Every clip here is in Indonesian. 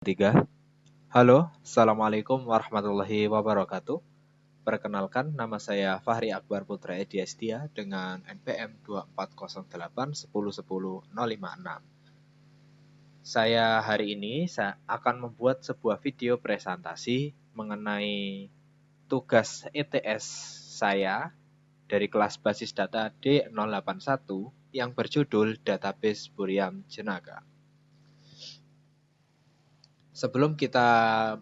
Tiga. Halo, Assalamualaikum warahmatullahi wabarakatuh. Perkenalkan, nama saya Fahri Akbar Putra Ediastia dengan NPM 2408 10 10 056. Saya hari ini akan membuat sebuah video presentasi mengenai tugas ETS saya dari kelas basis data D081 yang berjudul Database Buriam Jenaka. Sebelum kita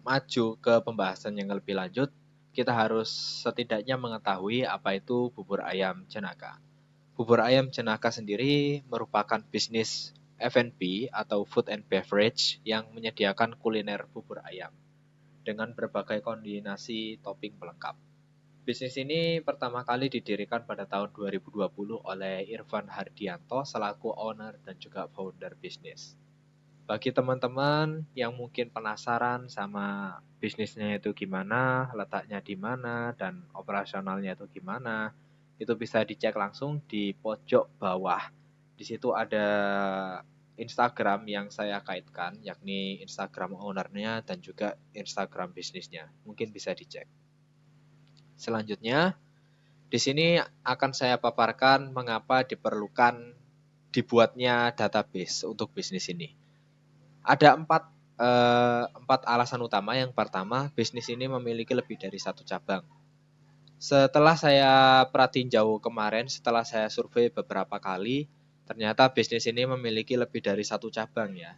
maju ke pembahasan yang lebih lanjut, kita harus setidaknya mengetahui apa itu bubur ayam jenaka. Bubur ayam jenaka sendiri merupakan bisnis F&B atau food and beverage yang menyediakan kuliner bubur ayam dengan berbagai kombinasi topping pelengkap. Bisnis ini pertama kali didirikan pada tahun 2020 oleh Irfan Hardianto selaku owner dan juga founder bisnis. Bagi teman-teman yang mungkin penasaran sama bisnisnya itu gimana, letaknya di mana, dan operasionalnya itu gimana, itu bisa dicek langsung di pojok bawah. Di situ ada Instagram yang saya kaitkan, yakni Instagram ownernya dan juga Instagram bisnisnya. Mungkin bisa dicek. Selanjutnya, di sini akan saya paparkan mengapa diperlukan dibuatnya database untuk bisnis ini. Ada empat alasan utama. Yang pertama, bisnis ini memiliki lebih dari satu cabang. Setelah saya perhatiin jauh kemarin, setelah saya survei beberapa kali, ternyata bisnis ini memiliki lebih dari satu cabang ya.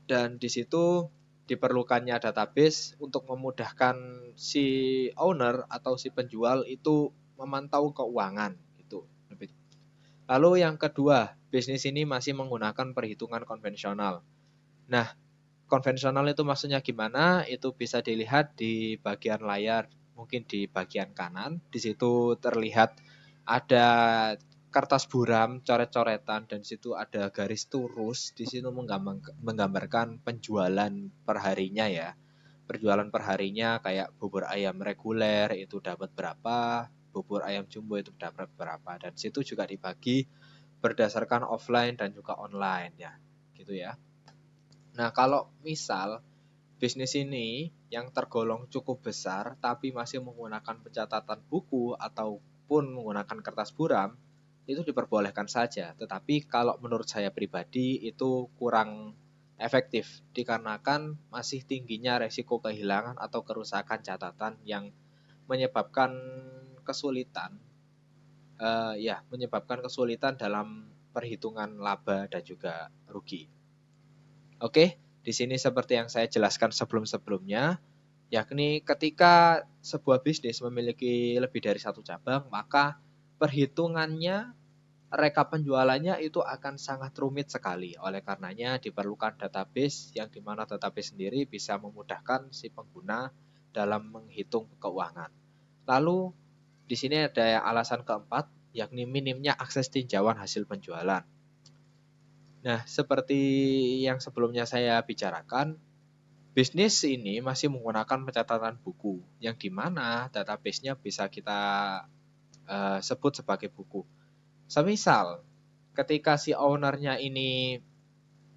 Dan di situ diperlukannya database untuk memudahkan si owner atau si penjual itu memantau keuangan gitu. Lalu yang kedua, bisnis ini masih menggunakan perhitungan konvensional. Nah, konvensional itu maksudnya gimana? Itu bisa dilihat di bagian layar, mungkin di bagian kanan. Di situ terlihat ada kertas buram, coret-coretan, dan di situ ada garis lurus. Di situ menggambarkan penjualan perharinya ya. Penjualan perharinya kayak bubur ayam reguler itu dapat berapa, bubur ayam jumbo itu dapat berapa. Dan di situ juga dibagi berdasarkan offline dan juga online ya. Gitu ya. Nah, kalau misal bisnis ini yang tergolong cukup besar tapi masih menggunakan pencatatan buku ataupun menggunakan kertas buram, itu diperbolehkan saja. Tetapi kalau menurut saya pribadi itu kurang efektif dikarenakan masih tingginya resiko kehilangan atau kerusakan catatan yang menyebabkan kesulitan menyebabkan kesulitan dalam perhitungan laba dan juga rugi. Oke, di sini seperti yang saya jelaskan sebelum-sebelumnya, yakni ketika sebuah bisnis memiliki lebih dari satu cabang, maka perhitungannya, rekap penjualannya itu akan sangat rumit sekali. Oleh karenanya diperlukan database yang dimana database sendiri bisa memudahkan si pengguna dalam menghitung keuangan. Lalu di sini ada alasan keempat, yakni minimnya akses tinjauan hasil penjualan. Nah, seperti yang sebelumnya saya bicarakan, bisnis ini masih menggunakan pencatatan buku, yang dimana database-nya bisa kita sebut sebagai buku. Semisal, ketika si owner-nya ini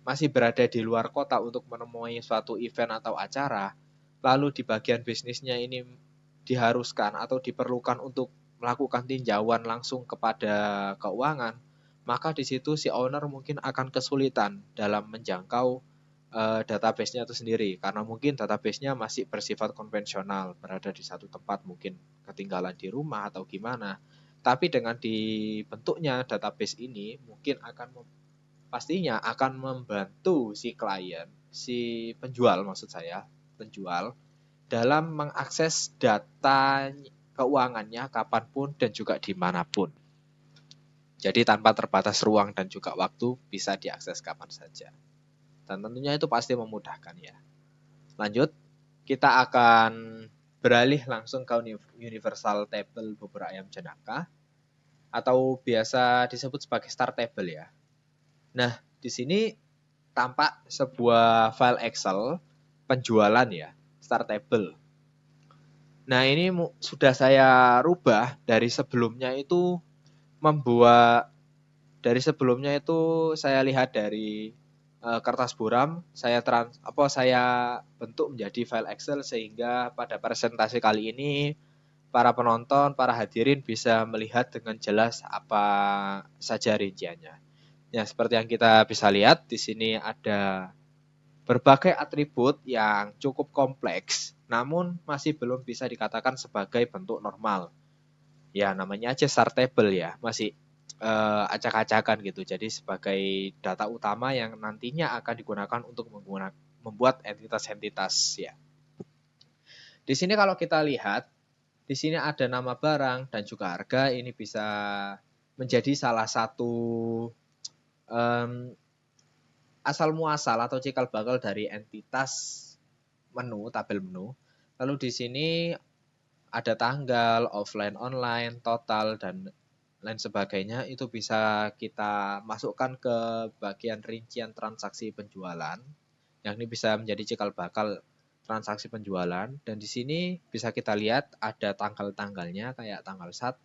masih berada di luar kota untuk menemui suatu event atau acara, lalu di bagian bisnisnya ini diharuskan atau diperlukan untuk melakukan tinjauan langsung kepada keuangan, maka di situ si owner mungkin akan kesulitan dalam menjangkau database-nya itu sendiri karena mungkin database-nya masih bersifat konvensional, berada di satu tempat, mungkin ketinggalan di rumah atau gimana. Tapi dengan dibentuknya database ini mungkin pastinya akan membantu si klien, si penjual maksud saya, penjual dalam mengakses data keuangannya kapanpun dan juga dimanapun. Jadi tanpa terbatas ruang dan juga waktu, bisa diakses kapan saja. Dan tentunya itu pasti memudahkan ya. Lanjut, kita akan beralih langsung ke universal table bubur ayam jenaka atau biasa disebut sebagai start table ya. Nah, di sini tampak sebuah file Excel penjualan ya, start table. Nah, ini sudah saya rubah dari sebelumnya itu saya lihat dari kertas buram saya bentuk menjadi file Excel sehingga pada presentasi kali ini para penonton, para hadirin bisa melihat dengan jelas apa saja rinciannya. Ya, seperti yang kita bisa lihat di sini ada berbagai atribut yang cukup kompleks, namun masih belum bisa dikatakan sebagai bentuk normal. Ya, namanya aja start table ya, masih acak-acakan gitu. Jadi sebagai data utama yang nantinya akan digunakan untuk membuat entitas-entitas ya. Di sini kalau kita lihat, di sini ada nama barang dan juga harga. Ini bisa menjadi salah satu um, asal muasal atau cikal bakal dari entitas menu, tabel menu. Lalu di sini ada tanggal, offline, online, total, dan lain sebagainya. Itu bisa kita masukkan ke bagian rincian transaksi penjualan. Yang ini bisa menjadi cikal bakal transaksi penjualan. Dan di sini bisa kita lihat ada tanggal-tanggalnya kayak tanggal 1,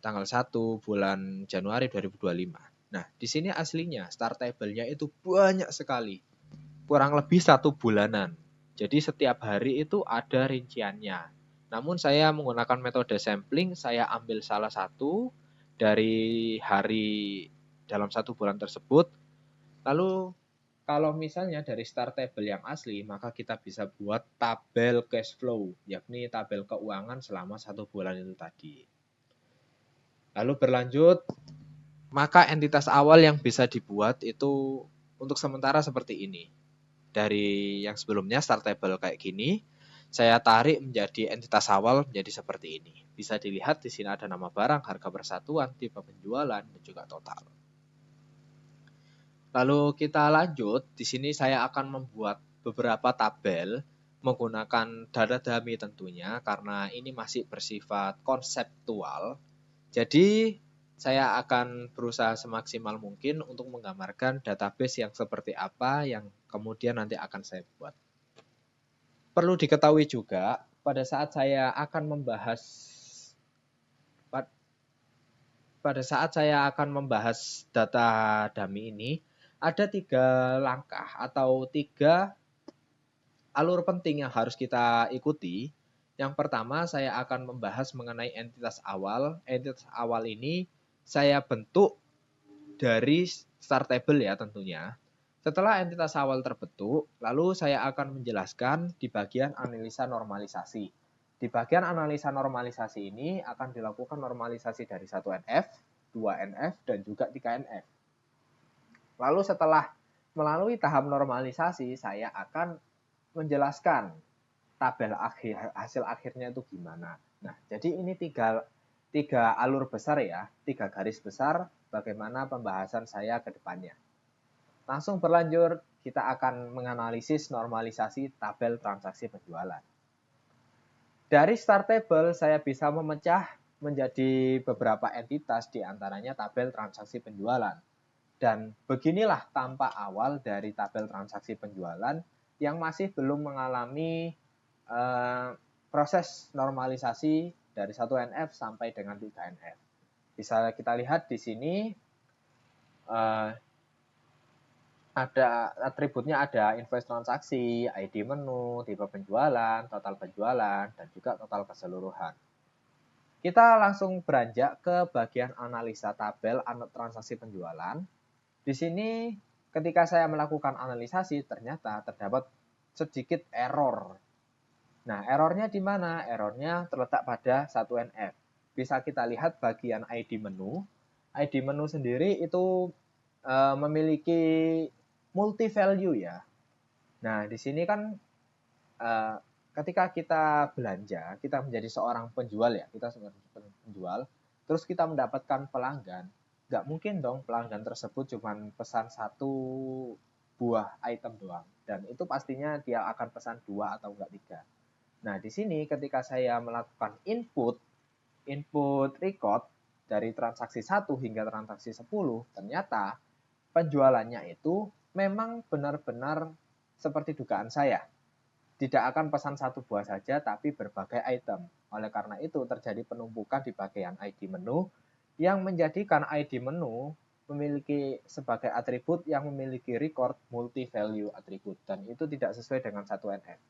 tanggal 1 bulan Januari 2025. Nah, di sini aslinya start table-nya itu banyak sekali. Kurang lebih 1 bulanan. Jadi setiap hari itu ada rinciannya. Namun saya menggunakan metode sampling, saya ambil salah satu dari hari dalam 1 bulan tersebut. Lalu kalau misalnya dari start table yang asli, maka kita bisa buat tabel cash flow, yakni tabel keuangan selama 1 bulan itu tadi. Lalu berlanjut, maka entitas awal yang bisa dibuat itu untuk sementara seperti ini. Dari yang sebelumnya start table kayak gini, saya tarik menjadi entitas awal menjadi seperti ini. Bisa dilihat di sini ada nama barang, harga persatuan, tipe penjualan, dan juga total. Lalu kita lanjut, di sini saya akan membuat beberapa tabel menggunakan data dummy tentunya karena ini masih bersifat konseptual. Jadi saya akan berusaha semaksimal mungkin untuk menggambarkan database yang seperti apa yang kemudian nanti akan saya buat. Perlu diketahui juga pada saat saya akan membahas data dummy ini, ada 3 langkah atau 3 alur penting yang harus kita ikuti. Yang pertama, saya akan membahas mengenai entitas awal. Entitas awal ini saya bentuk dari start table ya tentunya. Setelah entitas awal terbentuk, lalu saya akan menjelaskan di bagian analisa normalisasi. Di bagian analisa normalisasi ini akan dilakukan normalisasi dari 1NF, 2NF, dan juga 3NF. Lalu setelah melalui tahap normalisasi, saya akan menjelaskan tabel hasil akhirnya itu gimana. Nah, jadi ini tiga alur besar ya, 3 garis besar bagaimana pembahasan saya ke depannya. Langsung berlanjut, kita akan menganalisis normalisasi tabel transaksi penjualan. Dari start table, saya bisa memecah menjadi beberapa entitas, diantaranya tabel transaksi penjualan. Dan beginilah tampak awal dari tabel transaksi penjualan yang masih belum mengalami proses normalisasi dari 1NF sampai dengan 3NF. Bisa kita lihat di sini ada atributnya, ada invoice transaksi, ID menu, tipe penjualan, total penjualan, dan juga total keseluruhan. Kita langsung beranjak ke bagian analisa tabel transaksi penjualan. Di sini ketika saya melakukan analisasi ternyata terdapat sedikit error. Nah, errornya di mana? Errornya terletak pada 1NF. Bisa kita lihat bagian ID menu. ID menu sendiri itu memiliki multi value ya. Nah, di sini kan ketika kita belanja, kita menjadi seorang penjual ya, kita seorang penjual, terus kita mendapatkan pelanggan, nggak mungkin dong pelanggan tersebut cuma pesan 1 buah item doang, dan itu pastinya dia akan pesan 2 atau enggak 3. Nah, di sini ketika saya melakukan input record dari transaksi 1 hingga transaksi 10, ternyata penjualannya itu memang benar-benar seperti dugaan saya. Tidak akan pesan 1 buah saja, tapi berbagai item. Oleh karena itu terjadi penumpukan di bagian ID menu yang menjadikan ID menu memiliki sebagai atribut yang memiliki record multi-value atribut, dan itu tidak sesuai dengan 1NF.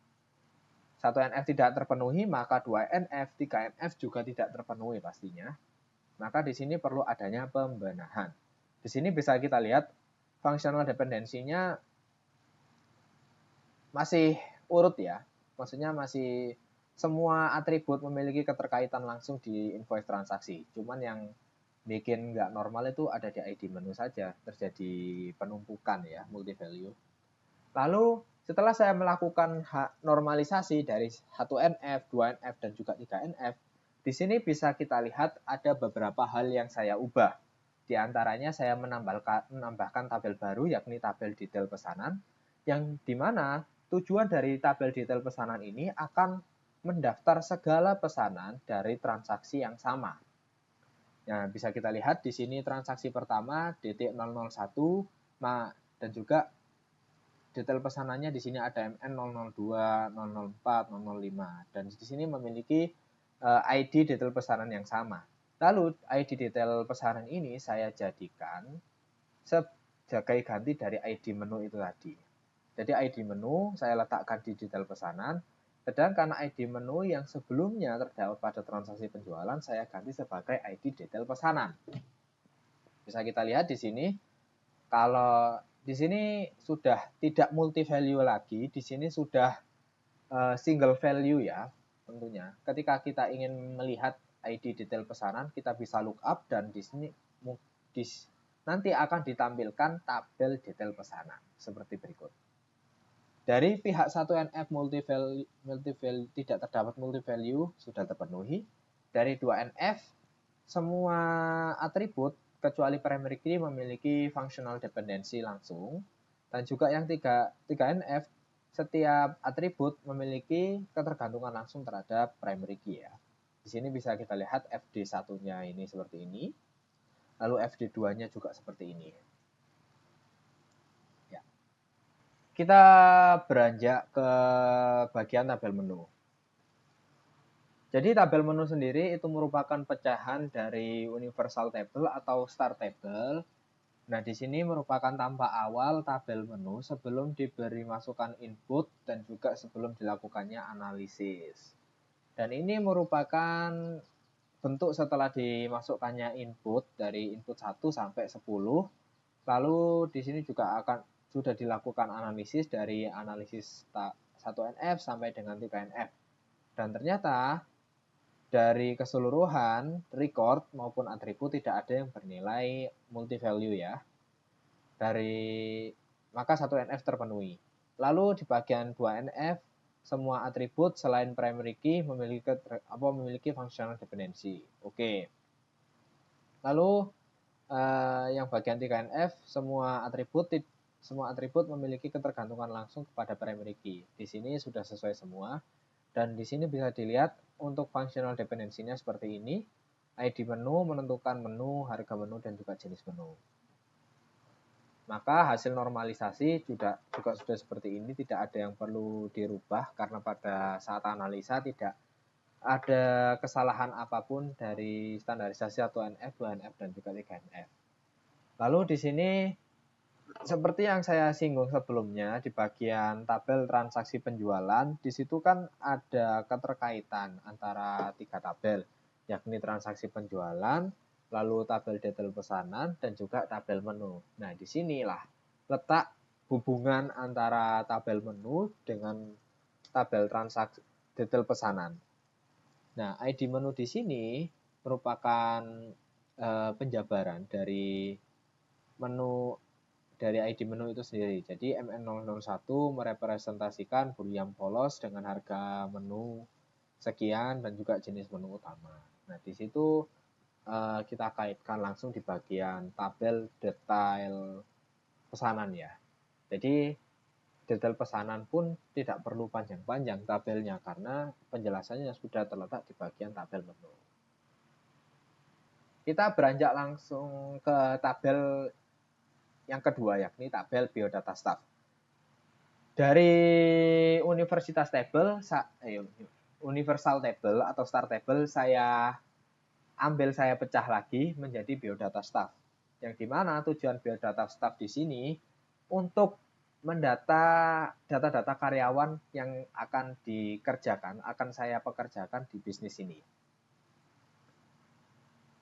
1NF tidak terpenuhi, maka 2NF, 3NF juga tidak terpenuhi pastinya. Maka di sini perlu adanya pembenahan. Di sini bisa kita lihat functional dependensinya masih urut ya. Maksudnya masih semua atribut memiliki keterkaitan langsung di invoice transaksi. Cuman yang bikin nggak normal itu ada di ID menu saja, terjadi penumpukan ya, multi value. Lalu setelah saya melakukan normalisasi dari 1NF, 2NF, dan juga 3NF, di sini bisa kita lihat ada beberapa hal yang saya ubah. Di antaranya saya menambahkan tabel baru, yakni tabel detail pesanan, yang dimana tujuan dari tabel detail pesanan ini akan mendaftar segala pesanan dari transaksi yang sama. Nah, bisa kita lihat di sini transaksi pertama DT001 dan juga detail pesanannya di sini ada MN 002, 004, 005, dan di sini memiliki ID detail pesanan yang sama. Lalu ID detail pesanan ini saya jadikan sebagai ganti dari ID menu itu tadi. Jadi ID menu saya letakkan di detail pesanan, sedangkan ID menu yang sebelumnya terdapat pada transaksi penjualan saya ganti sebagai ID detail pesanan. Bisa kita lihat di sini, kalau di sini sudah tidak multi value lagi, di sini sudah single value ya tentunya. Ketika kita ingin melihat ID detail pesanan, kita bisa lookup dan di sini nanti akan ditampilkan tabel detail pesanan seperti berikut. Dari pihak 1NF multi-value tidak terdapat multi-value sudah terpenuhi. Dari 2NF semua atribut kecuali primary key memiliki functional dependency langsung. Dan juga yang 3NF setiap atribut memiliki ketergantungan langsung terhadap primary key ya. Di sini bisa kita lihat FD1-nya ini seperti ini. Lalu FD2-nya juga seperti ini. Kita beranjak ke bagian tabel menu. Jadi tabel menu sendiri itu merupakan pecahan dari universal table atau start table. Nah, di sini merupakan tampak awal tabel menu sebelum diberi masukan input dan juga sebelum dilakukannya analisis. Dan ini merupakan bentuk setelah dimasukkannya input dari input 1 sampai 10. Lalu di sini juga akan sudah dilakukan analisis dari analisis 1NF sampai dengan 3NF. Dan ternyata dari keseluruhan record maupun atribut tidak ada yang bernilai multi value ya. Maka 1NF terpenuhi. Lalu di bagian 2NF semua atribut selain primary key memiliki functional dependency. Oke. Lalu yang bagian 3NF semua atribut memiliki ketergantungan langsung kepada primary key. Di sini sudah sesuai semua. Dan di sini bisa dilihat untuk functional dependency-nya seperti ini. ID menu menentukan menu, harga menu, dan juga jenis menu. Maka hasil normalisasi juga sudah seperti ini, tidak ada yang perlu dirubah karena pada saat analisa tidak ada kesalahan apapun dari standarisasi 1NF, 2NF, dan juga 3NF. Lalu di sini seperti yang saya singgung sebelumnya di bagian tabel transaksi penjualan, di situ kan ada keterkaitan antara 3 tabel, yakni transaksi penjualan, lalu tabel detail pesanan, dan juga tabel menu. Nah, disinilah letak hubungan antara tabel menu dengan tabel transaksi detail pesanan. Nah, ID menu di sini merupakan penjabaran dari ID menu itu sendiri. Jadi MN001 merepresentasikan boolean polos dengan harga menu sekian dan juga jenis menu utama. Nah, di situ kita kaitkan langsung di bagian tabel detail pesanan ya. Jadi detail pesanan pun tidak perlu panjang-panjang tabelnya karena penjelasannya sudah terletak di bagian tabel menu. Kita beranjak langsung ke tabel yang kedua, yakni tabel biodata staff. Dari universal table atau start table saya pecah lagi menjadi biodata staff. yang dimana tujuan biodata staff di sini untuk mendata data-data karyawan yang akan dikerjakan, akan saya pekerjakan di bisnis ini.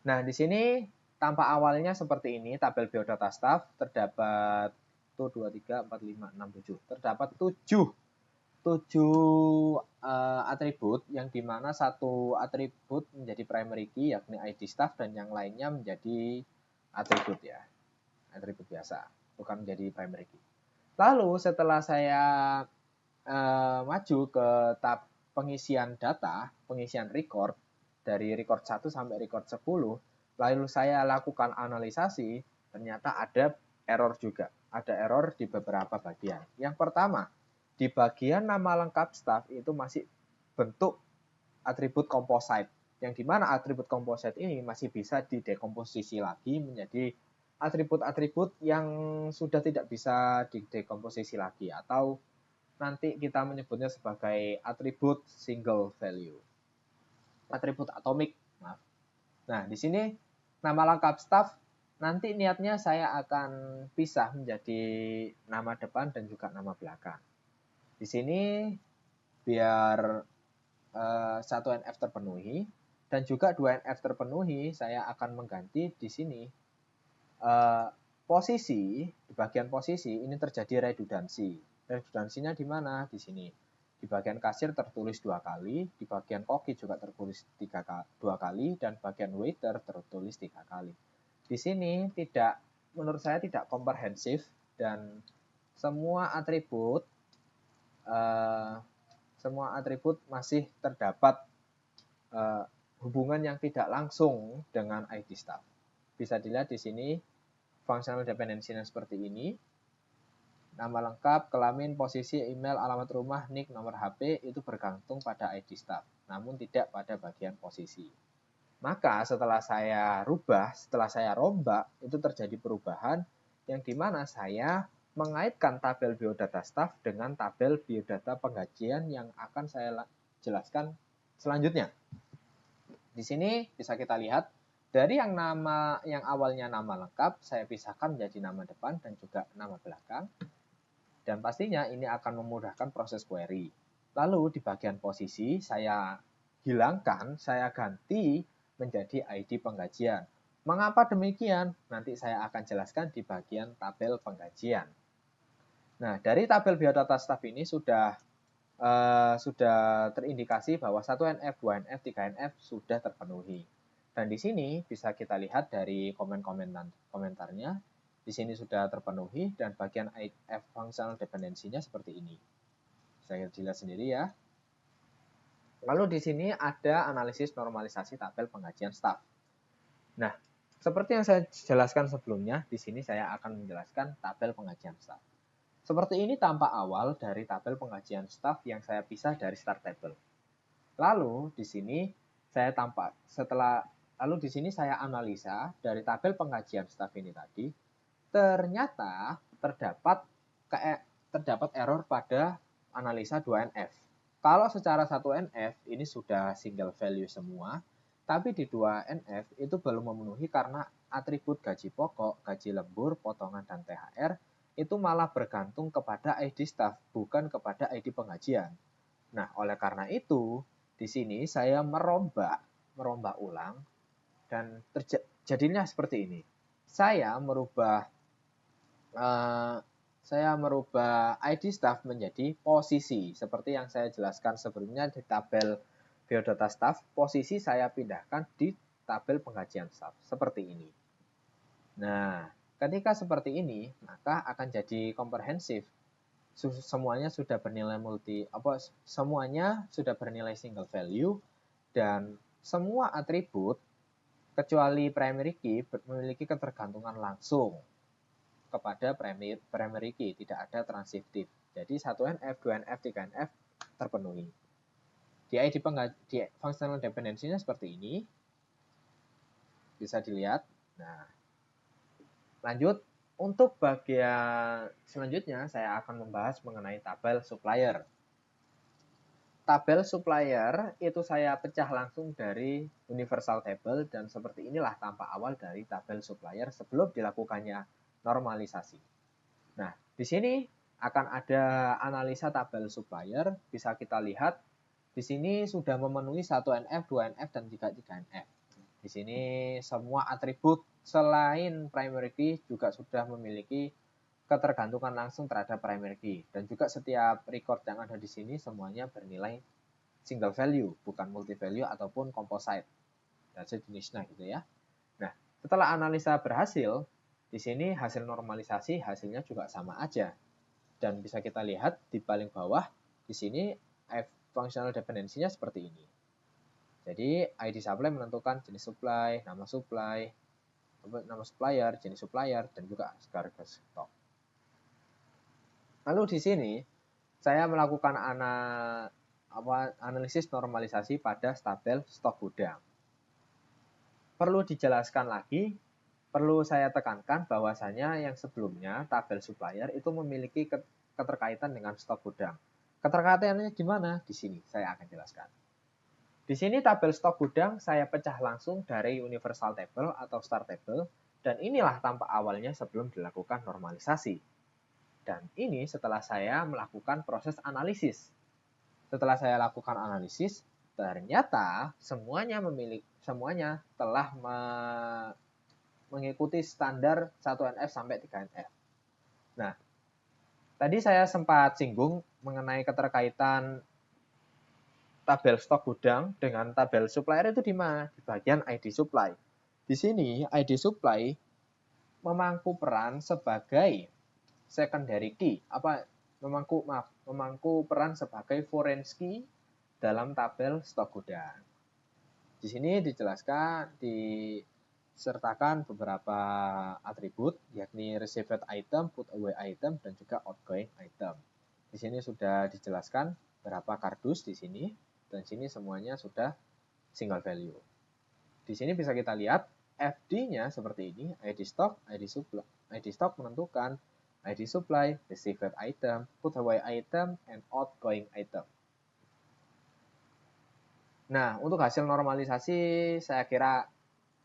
Nah, di sini tampak awalnya seperti ini, tabel biodata staff terdapat 1, 2, 3, 4, 5, 6, 7. Terdapat 7 atribut yang dimana satu atribut menjadi primary key yakni ID staff dan yang lainnya menjadi atribut ya, atribut biasa, bukan menjadi primary key. Lalu setelah saya maju ke tab pengisian data, pengisian record, dari record 1 sampai record 10, lalu saya lakukan analisasi, ternyata ada error juga. Ada error di beberapa bagian. Yang pertama, di bagian nama lengkap staff itu masih bentuk atribut composite, yang dimana atribut composite ini masih bisa didekomposisi lagi menjadi atribut-atribut yang sudah tidak bisa didekomposisi lagi, atau nanti kita menyebutnya sebagai atribut single value, atribut atomik. Maaf. Nah, di sini nama lengkap staff nanti niatnya saya akan pisah menjadi nama depan dan juga nama belakang. Di sini biar 1NF terpenuhi dan juga 2NF terpenuhi, saya akan mengganti di sini posisi, di bagian posisi ini terjadi redundansi. Redundansinya di mana? Di sini. Di bagian kasir tertulis 2 kali, di bagian koki juga tertulis 2 kali, dan bagian waiter tertulis 3 kali. Di sini menurut saya tidak komprehensif dan semua atribut masih terdapat hubungan yang tidak langsung dengan ID staff. Bisa dilihat di sini functional dependency-nya seperti ini. Nama lengkap, kelamin, posisi, email, alamat rumah, nick, nomor HP itu bergantung pada ID staff, namun tidak pada bagian posisi. Maka setelah saya rombak, itu terjadi perubahan yang dimana saya mengaitkan tabel biodata staff dengan tabel biodata penggajian yang akan saya jelaskan selanjutnya. Di sini bisa kita lihat dari yang awalnya nama lengkap saya pisahkan menjadi nama depan dan juga nama belakang. Dan pastinya ini akan memudahkan proses query. Lalu di bagian posisi saya hilangkan, saya ganti menjadi ID penggajian. Mengapa demikian? Nanti saya akan jelaskan di bagian tabel penggajian. Nah, dari tabel biodata staff ini sudah terindikasi bahwa 1NF, 2NF, 3NF sudah terpenuhi. Dan di sini bisa kita lihat dari komentarnya, di sini sudah terpenuhi dan bagian F functional dependency-nya seperti ini. Saya dilihat sendiri ya. Lalu di sini ada analisis normalisasi tabel penggajian staff. Nah, seperti yang saya jelaskan sebelumnya, di sini saya akan menjelaskan tabel penggajian staff. Seperti ini tampak awal dari tabel penggajian staff yang saya pisah dari start table. Lalu di sini saya analisa dari tabel penggajian staff ini tadi. Ternyata terdapat error pada analisa 2NF. Kalau secara 1NF ini sudah single value semua, tapi di 2NF itu belum memenuhi karena atribut gaji pokok, gaji lembur, potongan, dan THR itu malah bergantung kepada ID staff, bukan kepada ID penggajian. Nah, oleh karena itu, di sini saya merombak ulang dan jadinya seperti ini. Saya merubah ID staff menjadi posisi. Seperti yang saya jelaskan sebelumnya di tabel biodata staff, posisi saya pindahkan di tabel penggajian staff. Seperti ini. Nah, ketika seperti ini, maka akan jadi komprehensif. Semuanya sudah bernilai single value dan semua atribut kecuali primary key memiliki ketergantungan langsung kepada primary key, tidak ada transitive. Jadi 1NF, 2NF, 3NF terpenuhi. Di functional dependency-nya seperti ini. Bisa dilihat. Nah, lanjut, untuk bagian selanjutnya saya akan membahas mengenai tabel supplier. tabel supplier itu saya pecah langsung dari universal table dan seperti inilah tampak awal dari tabel supplier sebelum dilakukannya normalisasi. Nah, di sini akan ada analisa tabel supplier, bisa kita lihat di sini sudah memenuhi 1NF, 2NF, dan 3NF. Di sini semua atribut selain primary key juga sudah memiliki ketergantungan langsung terhadap primary key. Dan juga setiap record yang ada di sini semuanya bernilai single value, bukan multi value ataupun composite. Dan sejenisnya gitu ya. Nah, setelah analisa berhasil, di sini hasil normalisasi hasilnya juga sama aja. Dan bisa kita lihat di paling bawah, di sini functional dependency-nya seperti ini. Jadi ID supply menentukan jenis supply, nama supplier, jenis supplier, dan juga harga stok. Lalu di sini saya melakukan analisis normalisasi pada tabel stok gudang. Perlu dijelaskan lagi, perlu saya tekankan bahwasanya yang sebelumnya tabel supplier itu memiliki keterkaitan dengan stok gudang. Keterkaitannya gimana? Di sini saya akan jelaskan. Di sini tabel stok gudang saya pecah langsung dari universal table atau start table, dan inilah tampak awalnya sebelum dilakukan normalisasi. Dan ini setelah saya melakukan proses analisis. Setelah saya lakukan analisis, ternyata semuanya telah mengikuti standar 1NF sampai 3NF. Nah, tadi saya sempat singgung mengenai keterkaitan tabel stok gudang dengan tabel supplier itu di mana? Di bagian ID supply. Di sini ID supply memangku peran sebagai secondary key, memangku peran sebagai foreign key dalam tabel stok gudang. Di sini dijelaskan disertakan beberapa atribut, yakni received item, put away item, dan juga outgoing item. Di sini sudah dijelaskan berapa kardus di sini. Dan sini semuanya sudah single value. Di sini bisa kita lihat FD-nya seperti ini, ID stock, ID supply. ID stock menentukan ID supply, received item, put away item, and outgoing item. Nah, untuk hasil normalisasi saya kira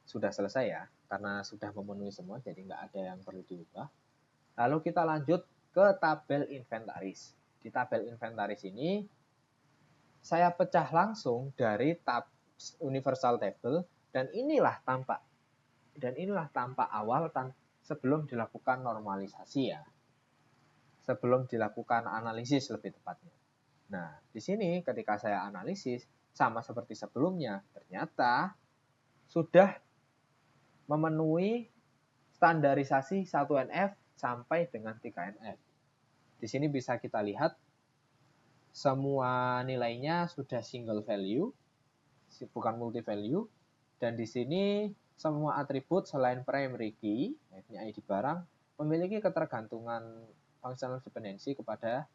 sudah selesai ya, karena sudah memenuhi semua, jadi nggak ada yang perlu diubah. Lalu kita lanjut ke tabel inventaris. Di tabel inventaris ini saya pecah langsung dari universal table, dan inilah tampak awal sebelum dilakukan normalisasi ya. Sebelum dilakukan analisis lebih tepatnya. Nah, di sini ketika saya analisis sama seperti sebelumnya, ternyata sudah memenuhi standarisasi 1NF sampai dengan 3NF. Di sini bisa kita lihat semua nilainya sudah single value, bukan multi value, dan di sini semua atribut selain primary key, yakni ID barang, memiliki ketergantungan functional dependency kepada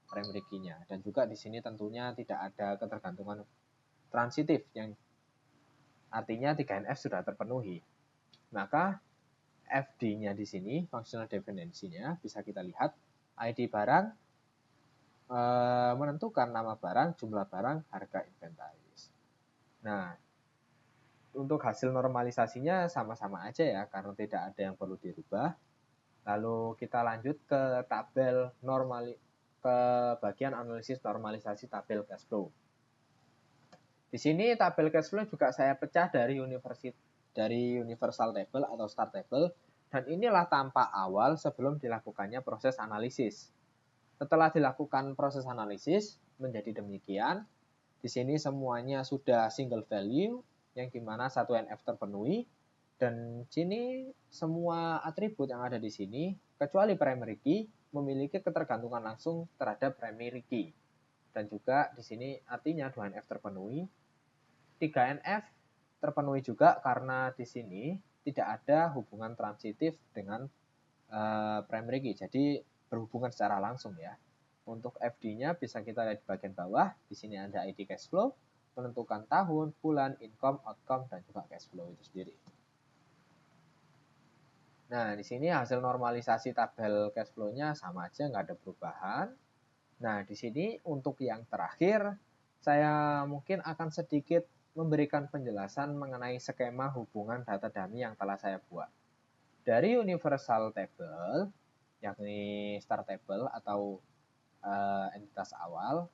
primary key-nya. Dan juga di sini tentunya tidak ada ketergantungan transitif, yang artinya 3NF sudah terpenuhi. Maka FD-nya di sini, functional dependency-nya, bisa kita lihat ID barang menentukan nama barang, jumlah barang, harga inventaris. Nah, untuk hasil normalisasinya sama-sama aja ya, karena tidak ada yang perlu dirubah. Lalu kita lanjut ke tabel ke bagian analisis normalisasi tabel cash flow. Di sini tabel cash flow juga saya pecah dari universal table atau start table, dan inilah tampak awal sebelum dilakukannya proses analisis. Setelah dilakukan proses analisis menjadi demikian, di sini semuanya sudah single value, yang dimana 1NF terpenuhi, dan sini semua atribut yang ada di sini kecuali primary key memiliki ketergantungan langsung terhadap primary key. Dan juga di sini artinya 2NF terpenuhi, 3NF terpenuhi juga karena di sini tidak ada hubungan transitif dengan primary key. Jadi berhubungan secara langsung ya. Untuk FD-nya bisa kita lihat di bagian bawah. Di sini ada ID cash flow, menentukan tahun, bulan, income, outcome, dan juga cash flow itu sendiri. Nah, di sini hasil normalisasi tabel cash flow-nya sama aja, nggak ada perubahan. Nah, di sini untuk yang terakhir, saya mungkin akan sedikit memberikan penjelasan mengenai skema hubungan data dummy yang telah saya buat. Dari universal table, yakni start table atau entitas awal,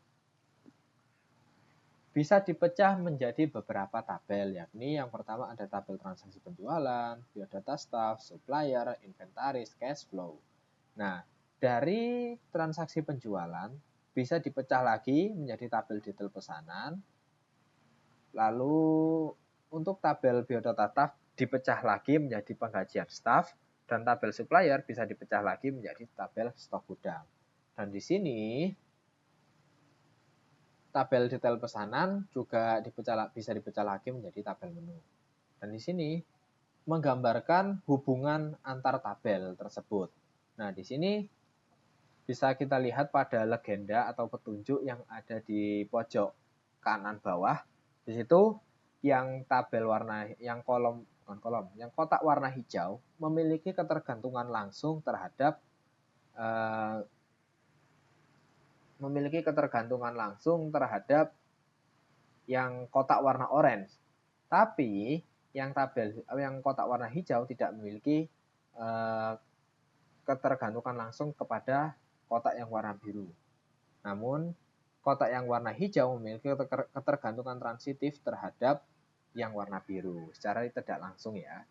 bisa dipecah menjadi beberapa tabel, yakni yang pertama ada tabel transaksi penjualan, biodata staff, supplier, inventaris, cash flow. Nah, dari transaksi penjualan bisa dipecah lagi menjadi tabel detail pesanan. Lalu untuk tabel biodata staff dipecah lagi menjadi penggajian staff, dan tabel supplier bisa dipecah lagi menjadi tabel stok gudang. Dan di sini tabel detail pesanan juga bisa dipecah lagi menjadi tabel menu. Dan di sini menggambarkan hubungan antar tabel tersebut. Nah, di sini bisa kita lihat pada legenda atau petunjuk yang ada di pojok kanan bawah. Di situ yang tabel warna, yang kotak warna hijau memiliki ketergantungan langsung terhadap yang kotak warna orange. Tapi yang kotak warna hijau tidak memiliki ketergantungan langsung kepada kotak yang warna biru. Namun kotak yang warna hijau memiliki ketergantungan transitif terhadap yang warna biru secara tidak langsung ya.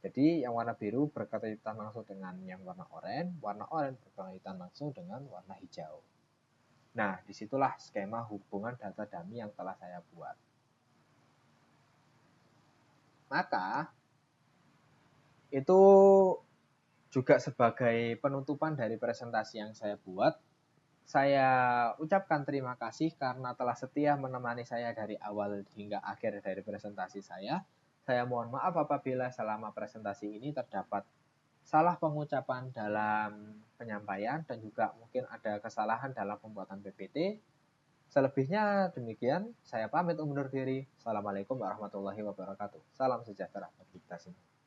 Jadi yang warna biru berkaitan langsung dengan yang warna oranye berkaitan langsung dengan warna hijau. Nah, disitulah skema hubungan data dummy yang telah saya buat. Maka itu juga sebagai penutupan dari presentasi yang saya buat. Saya ucapkan terima kasih karena telah setia menemani saya dari awal hingga akhir dari presentasi saya. Saya mohon maaf apabila selama presentasi ini terdapat salah pengucapan dalam penyampaian dan juga mungkin ada kesalahan dalam pembuatan PPT. Selebihnya demikian, saya pamit undur diri. Assalamualaikum warahmatullahi wabarakatuh. Salam sejahtera bagi kita semua.